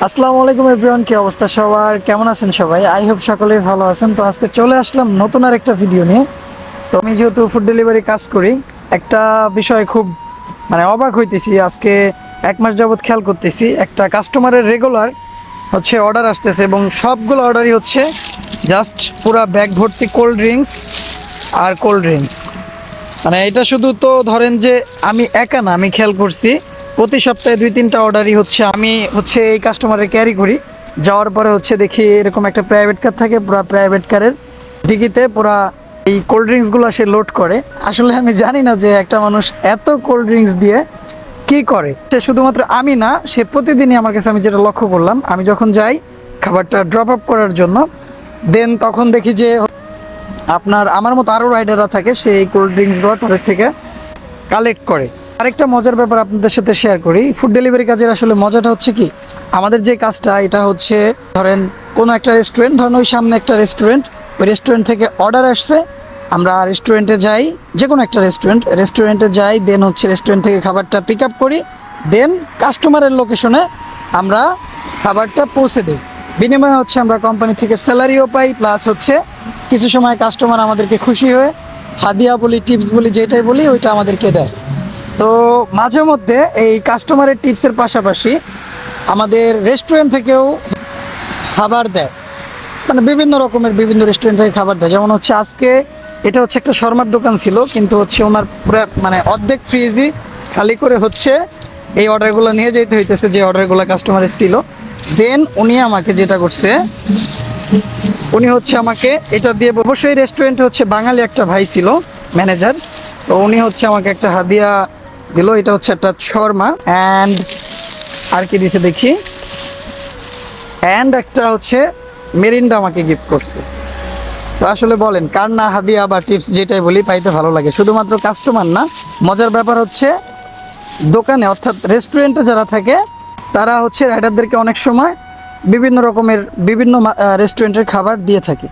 আসসালামু আলাইকুম এভরিওয়ান, কি অবস্থা সবার? কেমন আছেন সবাই? আই হোপ সকলেই ভালো আছেন। তো আজকে চলে আসলাম নতুন আর একটা ভিডিও নিয়ে। তো আমি যেহেতু ফুড ডেলিভারি কাজ করি, একটা বিষয় খুব অবাক হইতেছি। আজকে 1 মাস যাবত খেয়াল করতেছি, একটা কাস্টমারের রেগুলার অর্ডার আসতেছে এবং সবগুলো অর্ডারই হচ্ছে জাস্ট পুরা ব্যাগ ভর্তি কোল্ড ড্রিঙ্কস আর কোল্ড ড্রিঙ্কস। এটা শুধু তো ধরেন যে আমি একা না, আমি খেয়াল করছি প্রতি সপ্তাহে 2-3টা অর্ডারই আমি এই কাস্টমারের ক্যারি করি। যাওয়ার পরে দেখি এরকম একটা প্রাইভেট কার থাকে, পুরো প্রাইভেট কারের ডিকিতে পুরা এই কোল্ড ড্রিঙ্কসগুলো সে লোড করে। আসলে আমি জানি না যে একটা মানুষ এত কোল্ড ড্রিঙ্কস দিয়ে কি করে। সে শুধুমাত্র আমি না, সে প্রতিদিনই আমার কাছে, আমি যেটা লক্ষ্য করলাম, আমি যখন যাই খাবারটা ড্রপ আপ করার জন্য, দেন তখন দেখি যে আমার মতো আরও রাইডাররা থাকে, সেই কোল্ড ড্রিঙ্কসগুলো তাদের থেকে কালেক্ট করে। আরেকটা মজার ব্যাপার আপনাদের সাথে শেয়ার করি। ফুড ডেলিভারি কাজের আসলে মজাটা হচ্ছে কি, আমাদের যে কাজটা, এটা ধরেন কোনো একটা রেস্টুরেন্ট, ধরেন ওই সামনে একটা রেস্টুরেন্ট, ওই রেস্টুরেন্ট থেকে অর্ডার আসছে, আমরা রেস্টুরেন্টে যাই, যে কোনো একটা রেস্টুরেন্টে যাই, দেন রেস্টুরেন্ট থেকে খাবারটা পিক আপ করি, দেন কাস্টমারের লোকেশনে আমরা খাবারটা পৌঁছে দিই। বিনিময়ে আমরা কোম্পানি থেকে স্যালারিও পাই, প্লাস কিছু সময় কাস্টমার আমাদেরকে খুশি হয়ে হাদিয়া বলি, টিপস বলি, যেটাই বলি ওইটা আমাদেরকে দেয়। তো মাঝে মধ্যে এই কাস্টমারের টিপসের পাশাপাশি আমাদের রেস্টুরেন্ট থেকেও খাবার দেয়, বিভিন্ন রকমের বিভিন্ন রেস্টুরেন্ট থেকে খাবার দেয়। যেমন আজকে এটা একটা শর্মার দোকান ছিল, কিন্তু ওনার পুরো অর্ধেক ফ্রিজই খালি করে এই অর্ডারগুলো নিয়ে যেতে হইতেছে, যে অর্ডারগুলো কাস্টমারের ছিল। দেন উনি আমাকে যেটা করছে, উনি আমাকে এটা দিয়ে, অবশ্যই রেস্টুরেন্টে বাঙালি একটা ভাই ছিল ম্যানেজার, তো উনি আমাকে একটা হাদিয়া দিল। এটা একটা শর্মা, অ্যান্ড আর কি দিছে দেখি, অ্যান্ড একটা মেরিন্ডা আমাকে গিফট করছে। তো আসলে বলেন, কার না হাদিয়া বা টিপস যেটাই বলি পাইতে ভালো লাগে? শুধুমাত্র কাস্টমার না, মজার ব্যাপার দোকানে অর্থাৎ রেস্টুরেন্টে যারা থাকে তারা রাইডারদেরকে অনেক সময় বিভিন্ন রেস্টুরেন্টের খাবার দিয়ে থাকে।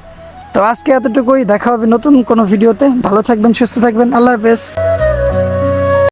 তো আজকে এতটুকুই, দেখা হবে নতুন কোনো ভিডিওতে। ভালো থাকবেন, সুস্থ থাকবেন, আল্লাহ হাফেজ।